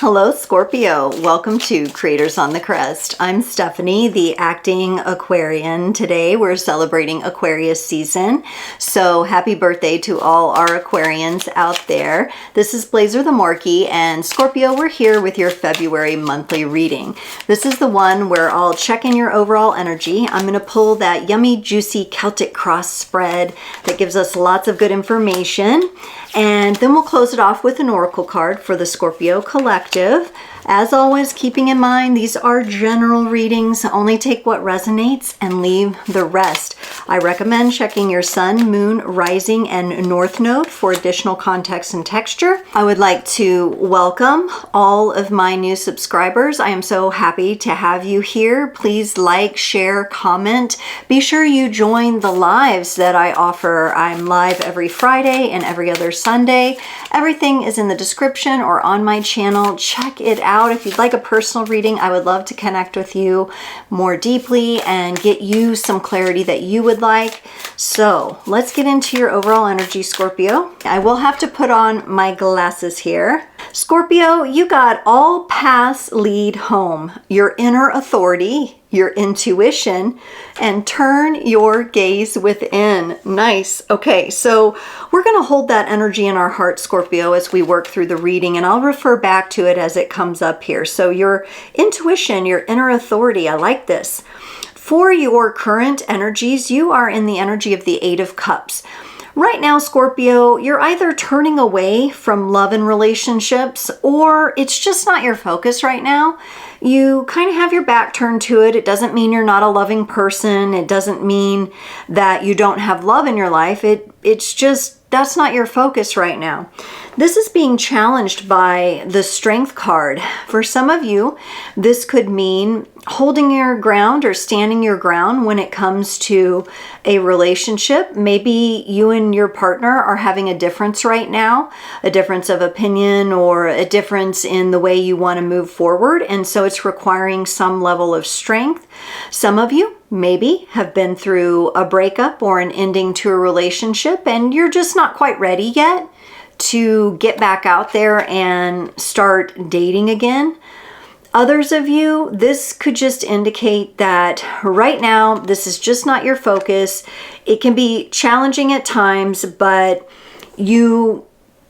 Hello, Scorpio. Welcome to Creators on the Crest. I'm Stephanie, the acting Aquarian. Today we're celebrating Aquarius season. So happy birthday to all our Aquarians out there. This is Blazer the Morkie, and Scorpio, we're here with your February monthly reading. This is the one where I'll check in your overall energy. I'm going to pull that yummy, juicy Celtic cross spread that gives us lots of good information. And then we'll close it off with an oracle card for the Scorpio collective. As always, keeping in mind these are general readings. Only take what resonates and leave the rest. I recommend checking your sun, moon, rising, and north node for additional context and texture. I would like to welcome all of my new subscribers. I am so happy to have you here. Please like, share, comment. Be sure you join the lives that I offer. I'm live every Friday and every other Sunday. Everything is in the description or on my channel. Check it out. If you'd like a personal reading, I would love to connect with you more deeply and get you some clarity that you would like. So let's get into your overall energy, Scorpio. I will have to put on my glasses here. Scorpio, you got all paths lead home. Your inner authority, your intuition, and turn your gaze within. Nice. Okay, so we're going to hold that energy in our heart, Scorpio, as we work through the reading, and I'll refer back to it as it comes up here. So your intuition, your inner authority, I like this. For your current energies, you are in the energy of the Eight of Cups. Right now, Scorpio, you're either turning away from love and relationships, or it's just not your focus right now. You kind of have your back turned to it. It doesn't mean you're not a loving person. It doesn't mean that you don't have love in your life. It's just that's not your focus right now. This is being challenged by the Strength card. For some of you, this could mean holding your ground or standing your ground when it comes to a relationship. Maybe you and your partner are having a difference right now, a difference of opinion or a difference in the way you want to move forward. And so it's requiring some level of strength. Some of you maybe have been through a breakup or an ending to a relationship, and you're just not quite ready yet to get back out there and start dating again. Others of you, this could just indicate that right now, this is just not your focus. It can be challenging at times, but you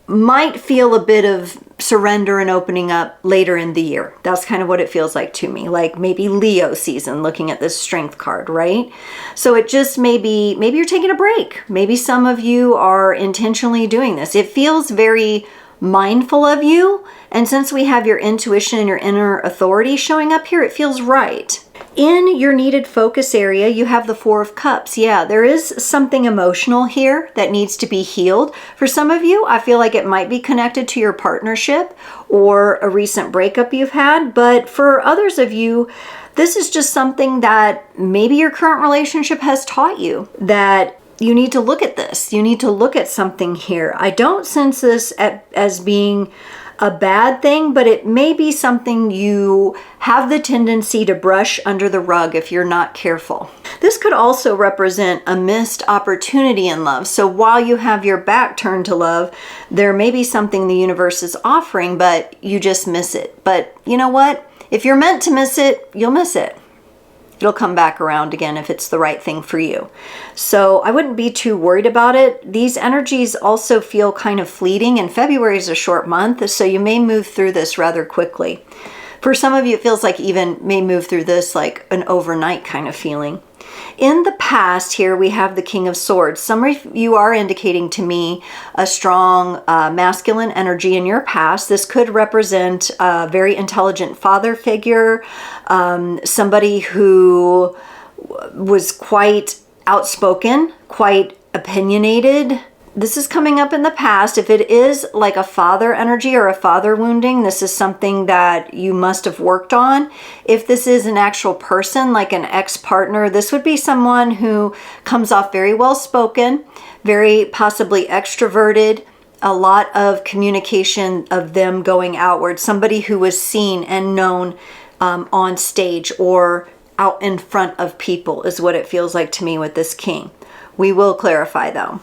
might feel a bit of surrender and opening up later in the year. That's kind of what it feels like to me, like maybe Leo season, looking at this Strength card, right? So it just maybe you're taking a break. Maybe some of you are intentionally doing this. It feels very mindful of you. And since we have your intuition and your inner authority showing up here, it feels right. In your needed focus area, you have the Four of Cups. Yeah, there is something emotional here that needs to be healed. For some of you, I feel like it might be connected to your partnership or a recent breakup you've had. But for others of you, this is just something that maybe your current relationship has taught you, that you need to look at this. You need to look at something here. I don't sense this as being a bad thing, but it may be something you have the tendency to brush under the rug if you're not careful. This could also represent a missed opportunity in love. So while you have your back turned to love, there may be something the universe is offering, but you just miss it. But you know what? If you're meant to miss it, you'll miss it. It'll come back around again if it's the right thing for you. So I wouldn't be too worried about it. These energies also feel kind of fleeting, and February is a short month, so you may move through this rather quickly. For some of you, it feels like even may move through this like an overnight kind of feeling. In the past, here we have the King of Swords. Some of you are indicating to me a strong masculine energy in your past. This could represent a very intelligent father figure, somebody who was quite outspoken, quite opinionated. This is coming up in the past. If it is like a father energy or a father wounding, this is something that you must have worked on. If this is an actual person, like an ex-partner, this would be someone who comes off very well-spoken, very possibly extroverted, a lot of communication of them going outward, somebody who was seen and known on stage or out in front of people is what it feels like to me with this king. We will clarify though.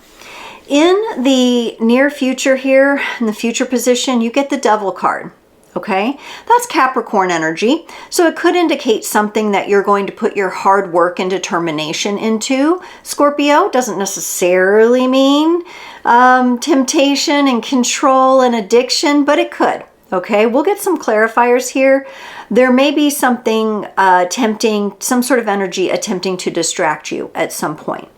In the near future here, in the future position, you get the Devil card. Okay, that's Capricorn energy. So it could indicate something that you're going to put your hard work and determination into. Scorpio doesn't necessarily mean temptation and control and addiction, but it could. Okay, we'll get some clarifiers here. There may be something tempting, some sort of energy attempting to distract you at some point.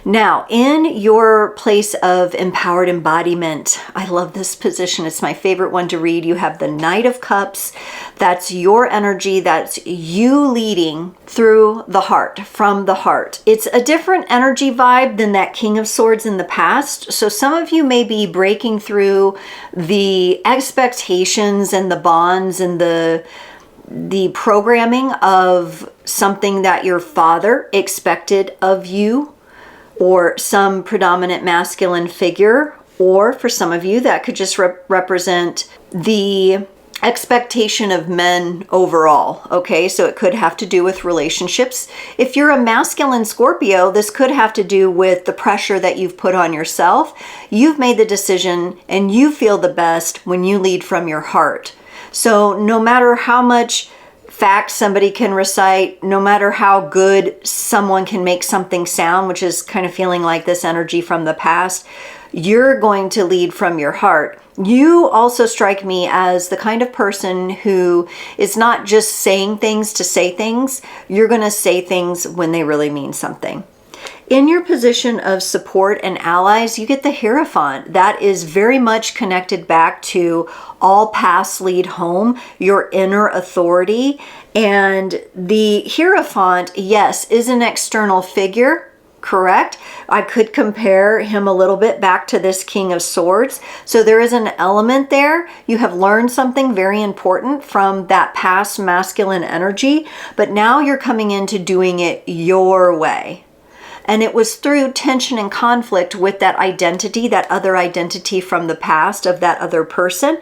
Now, in your place of empowered embodiment, I love this position. It's my favorite one to read. You have the Knight of Cups. That's your energy. That's you leading through the heart, from the heart. It's a different energy vibe than that King of Swords in the past. So some of you may be breaking through the expectations and the bonds and the programming of something that your father expected of you, or some predominant masculine figure, or for some of you that could just represent the expectation of men overall. Okay, so it could have to do with relationships. If you're a masculine Scorpio, this could have to do with the pressure that you've put on yourself. You've made the decision and you feel the best when you lead from your heart. So no matter how much facts somebody can recite, no matter how good someone can make something sound, which is kind of feeling like this energy from the past, you're going to lead from your heart. You also strike me as the kind of person who is not just saying things to say things. You're going to say things when they really mean something. In your position of support and allies, you get the Hierophant. That is very much connected back to all paths lead home, your inner authority. And the Hierophant, yes, is an external figure, correct? I could compare him a little bit back to this King of Swords. So there is an element there. You have learned something very important from that past masculine energy, but now you're coming into doing it your way. And it was through tension and conflict with that identity, that other identity from the past of that other person.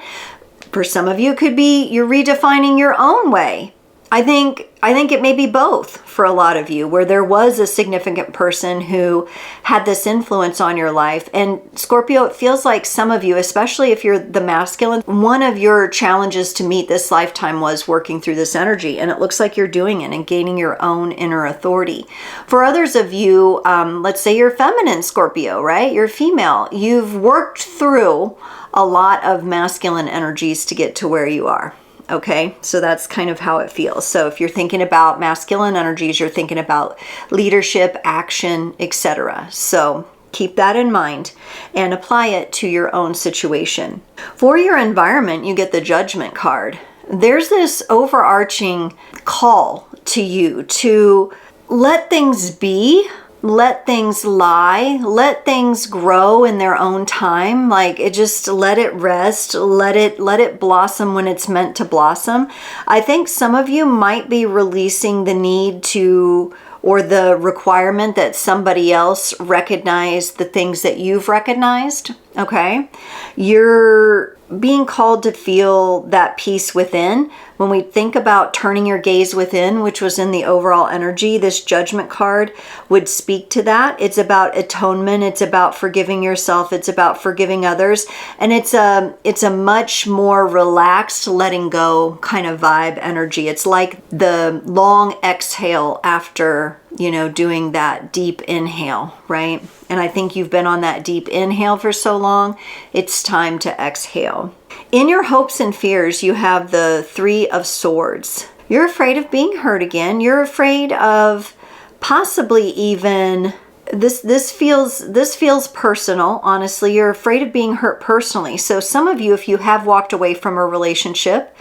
For some of you, it could be you're redefining your own way. I think it may be both for a lot of you, where there was a significant person who had this influence on your life. And Scorpio, it feels like some of you, especially if you're the masculine, one of your challenges to meet this lifetime was working through this energy. And it looks like you're doing it and gaining your own inner authority. For others of you, let's say you're feminine Scorpio, right? You're female. You've worked through a lot of masculine energies to get to where you are. Okay, so that's kind of how it feels. So if you're thinking about masculine energies, you're thinking about leadership, action, etc. So keep that in mind and apply it to your own situation. For your environment, you get the Judgment card. There's this overarching call to you to let things be, let things lie, let things grow in their own time. Like it just let it rest, let it blossom when it's meant to blossom. I think some of you might be releasing the need to, or the requirement that somebody else recognize the things that you've recognized. Okay, you're being called to feel that peace within. When we think about turning your gaze within, which was in the overall energy, this Judgment card would speak to that. It's about atonement. It's about forgiving yourself. It's about forgiving others. And it's a much more relaxed, letting go kind of vibe energy. It's like the long exhale after, doing that deep inhale, right? And I think you've been on that deep inhale for so long, it's time to exhale. In your hopes and fears, you have the Three of Swords. You're afraid of being hurt again. You're afraid of possibly even, this feels personal, honestly. You're afraid of being hurt personally. So some of you, if you have walked away from a relationship,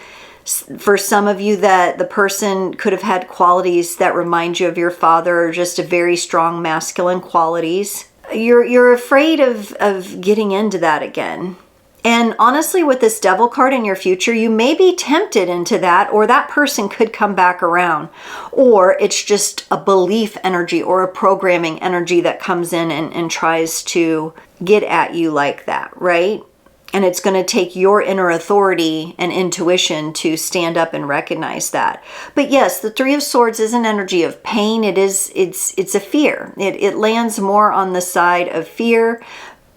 for some of you that the person could have had qualities that remind you of your father, or just a very strong masculine qualities, you're afraid of getting into that again. And honestly, with this Devil card in your future, you may be tempted into that, or that person could come back around. Or it's just a belief energy or a programming energy that comes in and tries to get at you like that, right? And it's going to take your inner authority and intuition to stand up and recognize that. But yes, the Three of Swords is an energy of pain. It's a fear. It lands more on the side of fear.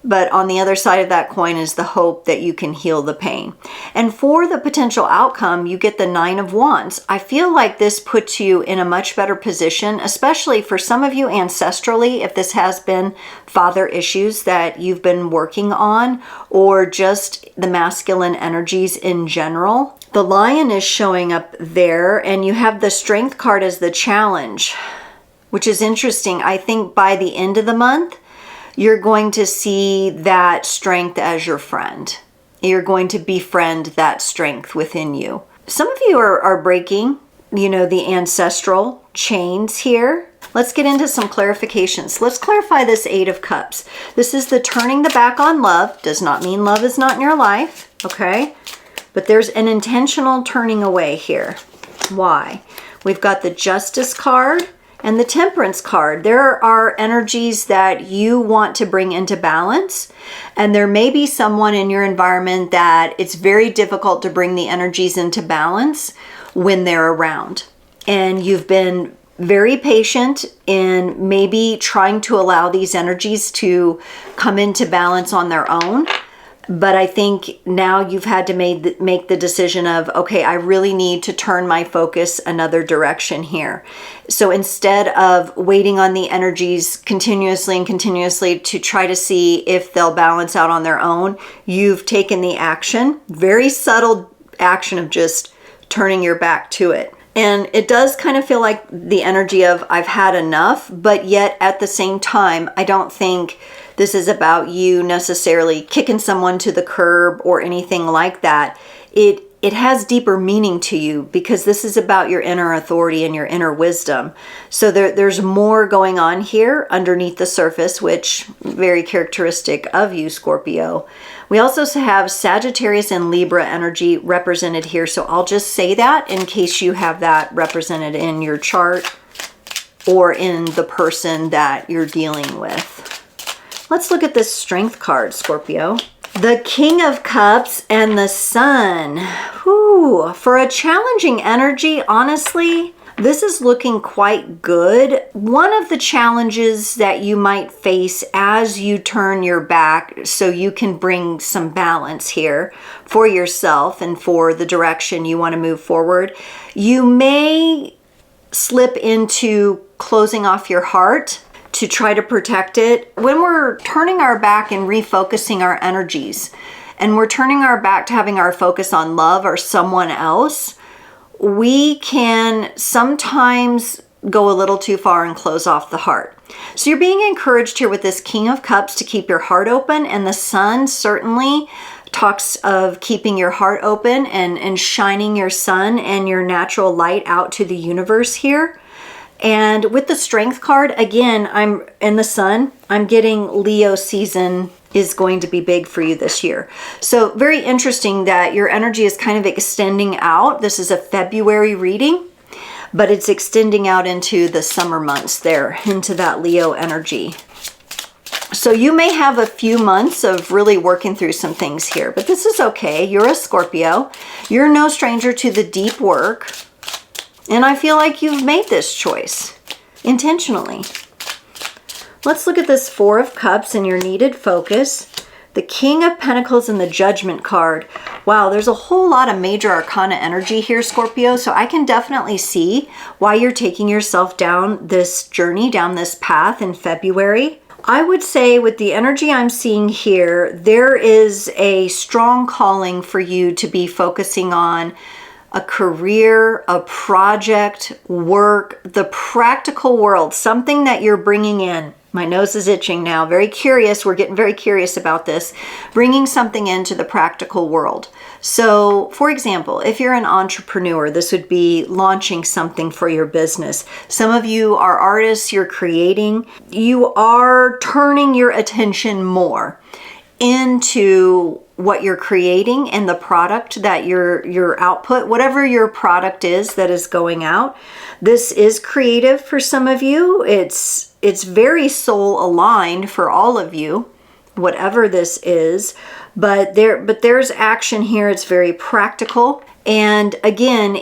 But on the other side of that coin is the hope that you can heal the pain. And for the potential outcome, you get the 9 of Wands. I feel like this puts you in a much better position, especially for some of you ancestrally, if this has been father issues that you've been working on, or just the masculine energies in general. The Lion is showing up there, and you have the Strength card as the challenge, which is interesting. I think by the end of the month, you're going to see that strength as your friend. You're going to befriend that strength within you. Some of you are breaking, the ancestral chains here. Let's get into some clarifications. Let's clarify this 8 of Cups. This is the turning the back on love. Does not mean love is not in your life, okay? But there's an intentional turning away here. Why? We've got the Justice card and the Temperance card. There are energies that you want to bring into balance, and there may be someone in your environment that it's very difficult to bring the energies into balance when they're around. And you've been very patient in maybe trying to allow these energies to come into balance on their own. But I think now you've had to make the decision of, okay, I really need to turn my focus another direction here. So instead of waiting on the energies continuously to try to see if they'll balance out on their own, you've taken the action, very subtle action of just turning your back to it. And it does kind of feel like the energy of I've had enough, but yet at the same time, I don't think this is about you necessarily kicking someone to the curb or anything like that. It has deeper meaning to you because this is about your inner authority and your inner wisdom. So there's more going on here underneath the surface, which very characteristic of you, Scorpio. We also have Sagittarius and Libra energy represented here. So I'll just say that in case you have that represented in your chart or in the person that you're dealing with. Let's look at this Strength card, Scorpio. The King of Cups and the Sun. Whew. For a challenging energy, honestly, this is looking quite good. One of the challenges that you might face as you turn your back so you can bring some balance here for yourself and for the direction you want to move forward, you may slip into closing off your heart to try to protect it. When we're turning our back and refocusing our energies, and we're turning our back to having our focus on love or someone else, we can sometimes go a little too far and close off the heart. So you're being encouraged here with this King of Cups to keep your heart open, and the Sun certainly talks of keeping your heart open and shining your sun and your natural light out to the universe here. And with the Strength card, again, I'm in the Sun, I'm getting Leo season is going to be big for you this year. So very interesting that your energy is kind of extending out. This is a February reading, but it's extending out into the summer months there, into that Leo energy. So you may have a few months of really working through some things here, but this is okay. You're a Scorpio. You're no stranger to the deep work. And I feel like you've made this choice intentionally. Let's look at this Four of Cups and your needed focus. The King of Pentacles and the Judgment card. Wow, there's a whole lot of major arcana energy here, Scorpio. So I can definitely see why you're taking yourself down this journey, down this path in February. I would say with the energy I'm seeing here, there is a strong calling for you to be focusing on a career, a project, work, the practical world, something that you're bringing in. My nose is itching now. Very curious. We're getting very curious about this. Bringing something into the practical world. So, for example, if you're an entrepreneur, this would be launching something for your business. Some of you are artists, you're creating. You are turning your attention more into what you're creating and the product that your output, whatever your product is that is going out. This is creative for some of you. It's very soul aligned for all of you. whatever this is, but there's action here. It's very practical. And again,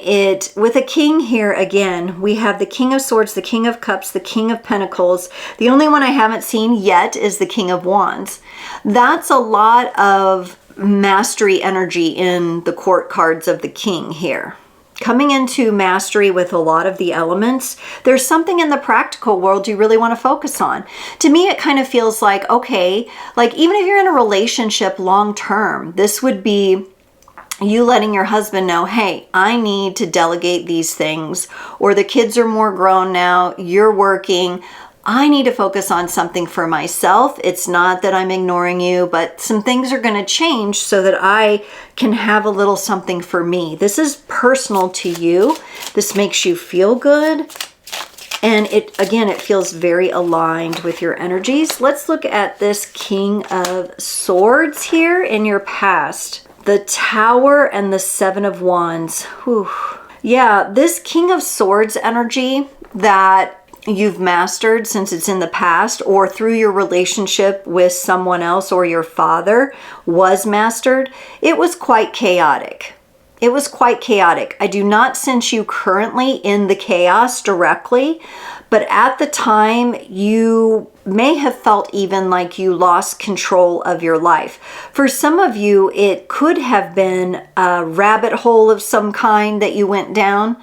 with a king here, again, we have the King of Swords, the King of Cups, the King of Pentacles. The only one I haven't seen yet is the King of Wands. That's a lot of mastery energy in the court cards of the king here. Coming into mastery with a lot of the elements, there's something in the practical world you really want to focus on. To me, it kind of feels like, okay, like even if you're in a relationship long term, this would be you letting your husband know, hey, I need to delegate these things, or the kids are more grown now, you're working, I need to focus on something for myself. It's not that I'm ignoring you, but some things are going to change so that I can have a little something for me. This is personal to you. This makes you feel good. And it feels very aligned with your energies. Let's look at this King of Swords here in your past. The Tower and the Seven of Wands. Whew. Yeah, this King of Swords energy that you've mastered since it's in the past, or through your relationship with someone else or your father was mastered, it was quite chaotic. It was quite chaotic. I do not sense you currently in the chaos directly, but at the time you may have felt even like you lost control of your life. For some of you, it could have been a rabbit hole of some kind that you went down.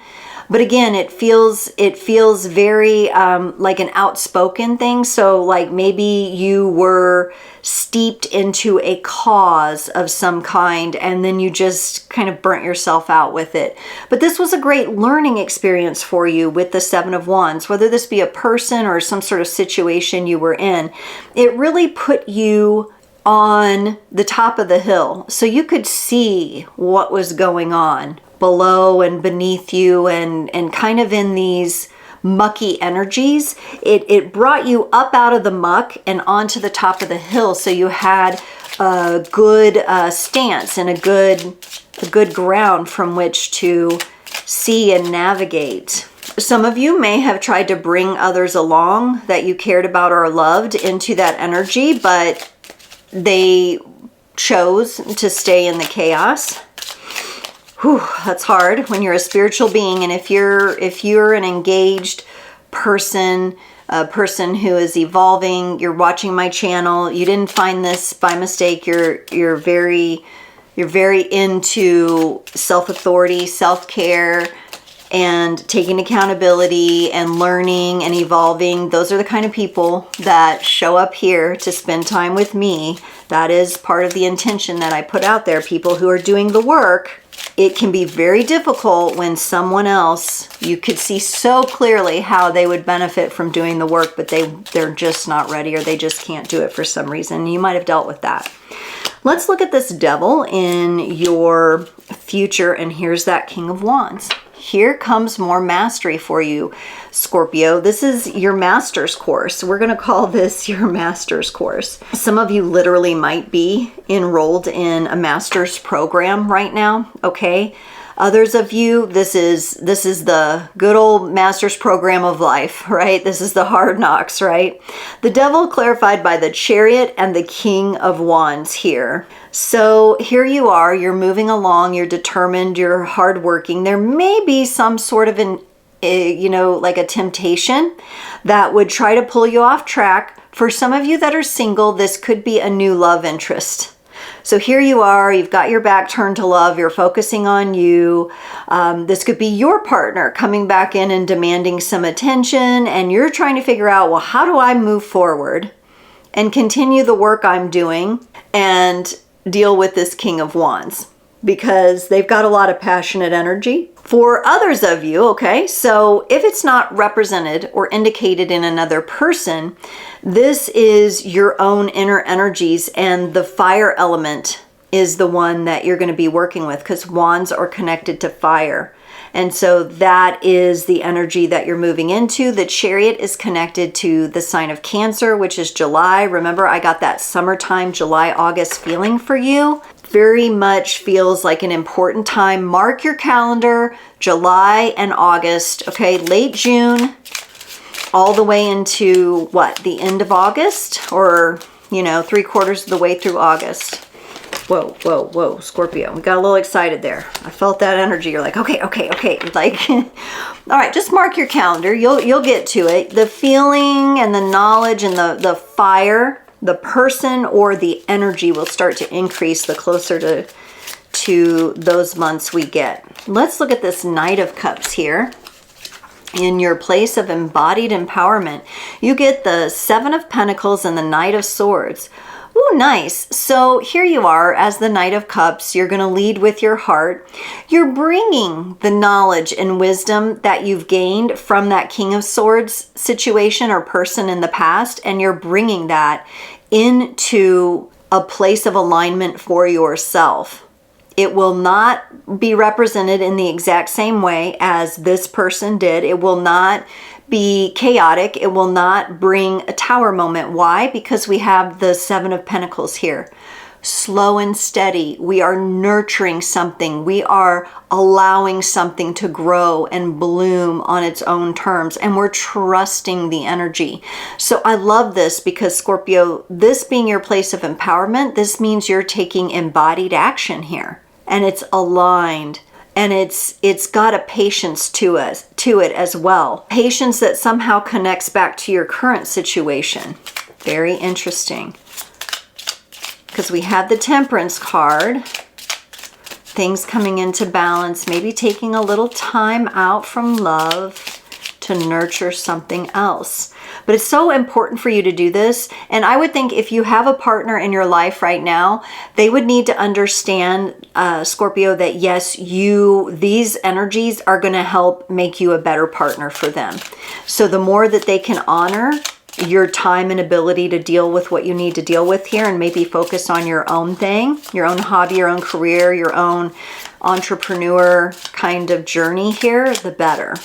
But again, it feels very like an outspoken thing. So like maybe you were steeped into a cause of some kind and then you just kind of burnt yourself out with it. But this was a great learning experience for you with the Seven of Wands, whether this be a person or some sort of situation you were in. It really put you on the top of the hill so you could see what was going on below and beneath you, and kind of in these mucky energies. It brought you up out of the muck and onto the top of the hill, so you had a good stance and a good ground from which to see and navigate. Some of you may have tried to bring others along that you cared about or loved into that energy, but they chose to stay in the chaos. Whew, that's hard when you're a spiritual being, and if you're an engaged person, a person who is evolving, you're watching my channel, you didn't find this by mistake. You're very into self-authority, self-care, and taking accountability and learning and evolving. Those are the kind of people that show up here to spend time with me. That is part of the intention that I put out there. People who are doing the work. It can be very difficult when someone else, you could see so clearly how they would benefit from doing the work, but they're just not ready, or they just can't do it for some reason. You might have dealt with that. Let's look at this Devil in your future, and here's that King of Wands. Here comes more mastery for you, Scorpio. This is your master's course. We're going to call this your master's course. Some of you literally might be enrolled in a master's program right now, okay? Others of you, this is the good old master's program of life, right? This is the hard knocks, right? The Devil clarified by the Chariot and the King of Wands here. So here you are, you're moving along, you're determined, you're hardworking. There may be some sort of like a temptation that would try to pull you off track. For some of you that are single, this could be a new love interest. So here you are, you've got your back turned to love, you're focusing on you. This could be your partner coming back in and demanding some attention, and you're trying to figure out, well, how do I move forward and continue the work I'm doing and deal with this King of Wands? Because they've got a lot of passionate energy. For others of you, okay, so if it's not represented or indicated in another person, this is your own inner energies, and the fire element is the one that you're going to be working with, because wands are connected to fire. And so that is the energy that you're moving into. The Chariot is connected to the sign of Cancer, which is July. Remember, I got that summertime, July, August feeling for you. Very much feels like an important time. Mark your calendar, July and August, okay? Late June, all the way into what? The end of August, or you know, 3/4 of the way through August. Whoa, whoa, whoa, Scorpio. We got a little excited there. I felt that energy. You're like, okay. Like, all right, just mark your calendar. You'll get to it. The feeling and the knowledge and the fire, the person or the energy will start to increase the closer to those months we get. Let's look at this Knight of Cups here. In your place of embodied empowerment, you get the Seven of Pentacles and the Knight of Swords. Ooh, nice. So here you are as the Knight of Cups. You're going to lead with your heart. You're bringing the knowledge and wisdom that you've gained from that King of Swords situation or person in the past, and you're bringing that into a place of alignment for yourself. It will not be represented in the exact same way as this person did. It will not be chaotic. It will not bring a tower moment. Why? Because we have the Seven of Pentacles here. Slow and steady. We are nurturing something. We are allowing something to grow and bloom on its own terms. And we're trusting the energy. So I love this because Scorpio, this being your place of empowerment, this means you're taking embodied action here. And it's aligned, and it's got a patience to it as well. Patience that somehow connects back to your current situation. Very interesting. Because we have the Temperance card. Things coming into balance, maybe taking a little time out from love to nurture something else. But it's so important for you to do this. And I would think if you have a partner in your life right now, they would need to understand, Scorpio, that yes, these energies are going to help make you a better partner for them. So the more that they can honor your time and ability to deal with what you need to deal with here and maybe focus on your own thing, your own hobby, your own career, your own entrepreneur kind of journey here, the better.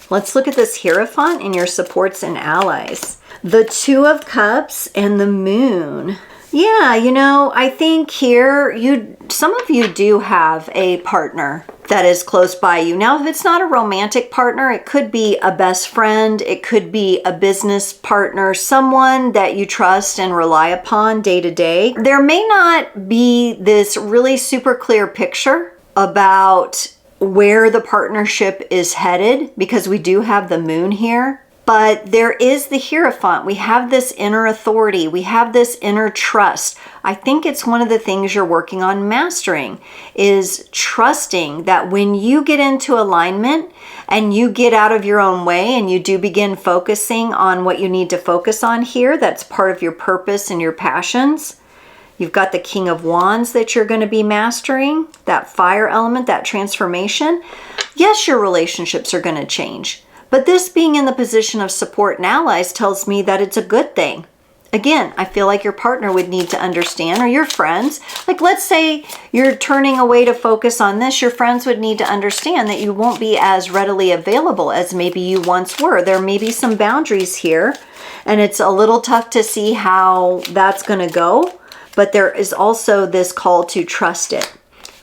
Let's look at this Hierophant in your supports and allies. The Two of Cups and the Moon. Yeah, you know, I think here some of you do have a partner that is close by you. Now, if it's not a romantic partner, it could be a best friend, it could be a business partner, someone that you trust and rely upon day to day. There may not be this really super clear picture about where the partnership is headed because we do have the Moon here, but there is the Hierophant. We have this inner authority. We have this inner trust. I think it's one of the things you're working on mastering is trusting that when you get into alignment and you get out of your own way and you do begin focusing on what you need to focus on here, that's part of your purpose and your passions. You've got the King of Wands that you're going to be mastering, that fire element, that transformation. Yes, your relationships are going to change. But this being in the position of support and allies tells me that it's a good thing. Again, I feel like your partner would need to understand, or your friends. Like, let's say you're turning away to focus on this. Your friends would need to understand that you won't be as readily available as maybe you once were. There may be some boundaries here, and it's a little tough to see how that's going to go. But there is also this call to trust it.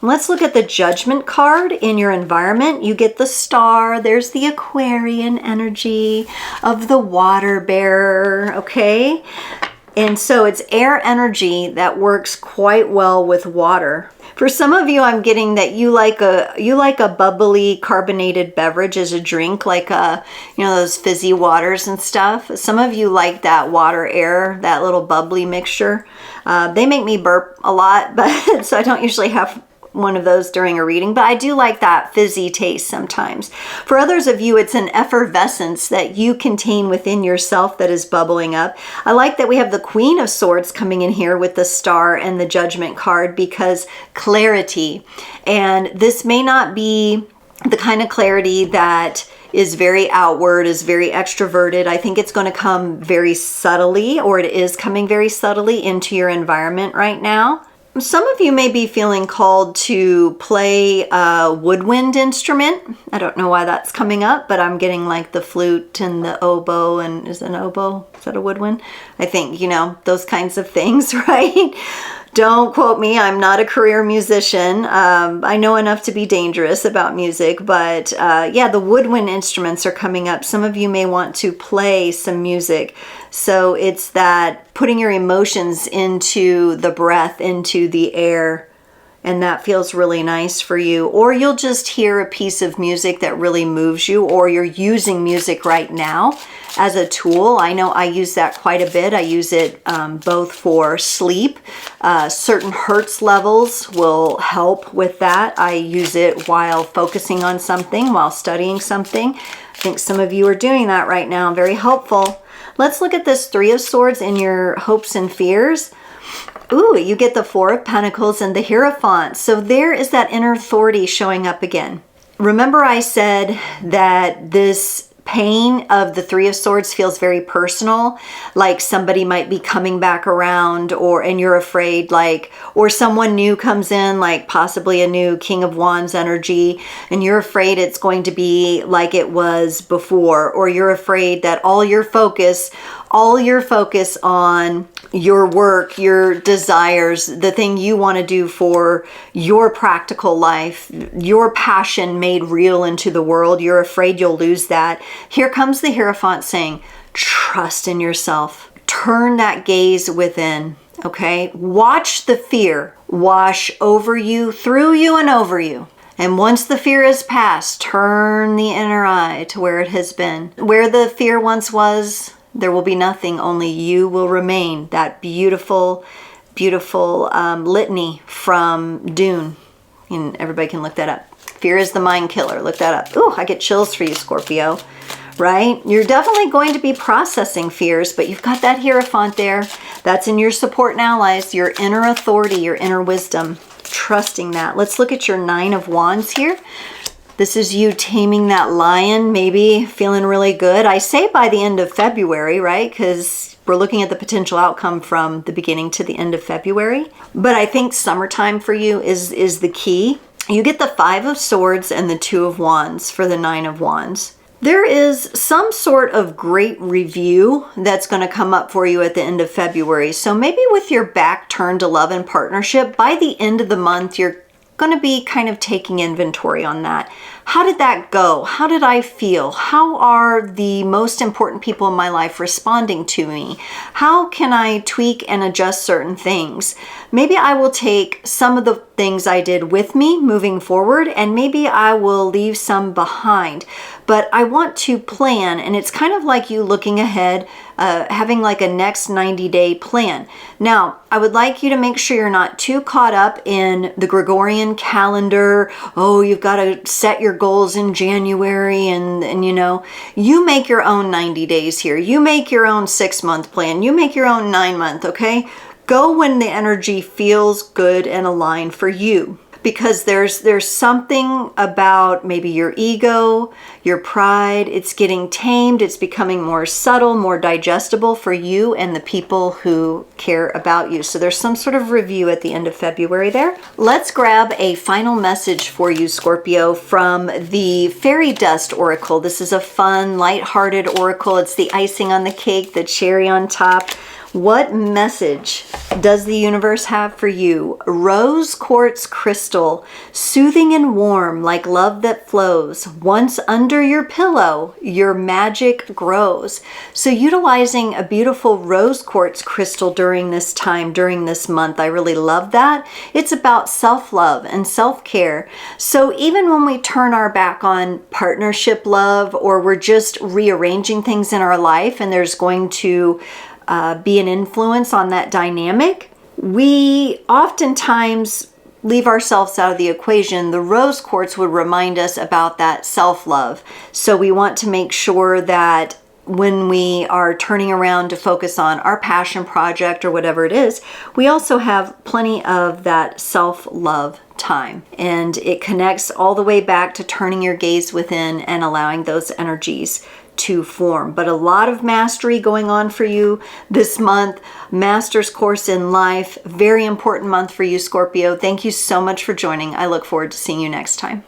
Let's look at the Judgment card in your environment. You get the Star. There's the Aquarian energy of the water bearer, okay? And so it's air energy that works quite well with water. For some of you, I'm getting that you like a bubbly carbonated beverage as a drink, like those fizzy waters and stuff. Some of you like that water air, that little bubbly mixture. They make me burp a lot, but so I don't usually have one of those during a reading, but I do like that fizzy taste sometimes. For others of you, it's an effervescence that you contain within yourself that is bubbling up. I like that we have the Queen of Swords coming in here with the Star and the Judgment card because clarity. And this may not be the kind of clarity that is very outward, is very extroverted. I think it's going to come very subtly, or it is coming very subtly into your environment right now. Some of you may be feeling called to play a woodwind instrument. I don't know why that's coming up, but I'm getting like the flute and the oboe, and is it an oboe? Is that a woodwind? I think, those kinds of things, right? Don't quote me. I'm not a career musician. I know enough to be dangerous about music, but yeah, the woodwind instruments are coming up. Some of you may want to play some music. So it's that putting your emotions into the breath, into the air, and that feels really nice for you. Or you'll just hear a piece of music that really moves you, or you're using music right now as a tool. I know I use that quite a bit. I use it both for sleep. Certain hertz levels will help with that. I use it while focusing on something, while studying something. I think some of you are doing that right now. Very helpful. Let's look at this Three of Swords in your hopes and fears. Ooh, you get the Four of Pentacles and the Hierophant. So there is that inner authority showing up again. Remember I said that this pain of the Three of Swords feels very personal, like somebody might be coming back around, and you're afraid, like, or someone new comes in, like possibly a new King of Wands energy, and you're afraid it's going to be like it was before, or you're afraid that all your focus on your work, your desires, the thing you want to do for your practical life, your passion made real into the world, you're afraid you'll lose that. Here comes the Hierophant saying, trust in yourself. Turn that gaze within, okay? Watch the fear wash over you, through you, and over you. And once the fear is past, turn the inner eye to where it has been. Where the fear once was, there will be nothing, only you will remain. That beautiful, beautiful litany from Dune. And everybody can look that up. Fear is the mind killer. Look that up. Ooh, I get chills for you, Scorpio. Right? You're definitely going to be processing fears, but you've got that Hierophant there. That's in your support and allies, your inner authority, your inner wisdom. Trusting that. Let's look at your Nine of Wands here. This is you taming that lion, maybe feeling really good. I say by the end of February, right? Because we're looking at the potential outcome from the beginning to the end of February. But I think summertime for you is the key. You get the Five of Swords and the Two of Wands for the Nine of Wands. There is some sort of great review that's going to come up for you at the end of February. So maybe with your back turned to love and partnership, by the end of the month, you're going to be kind of taking inventory on that. How did that go? How did I feel? How are the most important people in my life responding to me? How can I tweak and adjust certain things? Maybe I will take some of the things I did with me moving forward, and maybe I will leave some behind. But I want to plan, and it's kind of like you looking ahead, having like a next 90-day plan. Now, I would like you to make sure you're not too caught up in the Gregorian calendar. Oh, you've got to set your goals in January, and you know, you make your own 90 days here. You make your own 6-month plan. You make your own 9-month, okay? Go when the energy feels good and aligned for you. Because there's something about maybe your ego, your pride, it's getting tamed, it's becoming more subtle, more digestible for you and the people who care about you. So there's some sort of review at the end of February there. Let's grab a final message for you, Scorpio, from the Fairy Dust Oracle. This is a fun, lighthearted oracle. It's the icing on the cake, the cherry on top. What message does the universe have for you? Rose quartz crystal, soothing and warm like love that flows. Once under your pillow, your magic grows. So utilizing a beautiful rose quartz crystal during this time, during this month, I really love that. It's about self-love and self-care. So even when we turn our back on partnership love, or we're just rearranging things in our life, and there's going to be an influence on that dynamic, we oftentimes leave ourselves out of the equation. The rose quartz would remind us about that self-love. So we want to make sure that when we are turning around to focus on our passion project or whatever it is, we also have plenty of that self-love time. And it connects all the way back to turning your gaze within and allowing those energies to form. But a lot of mastery going on for you this month. Master's Course in Life. Very important month for you, Scorpio. Thank you so much for joining. I look forward to seeing you next time.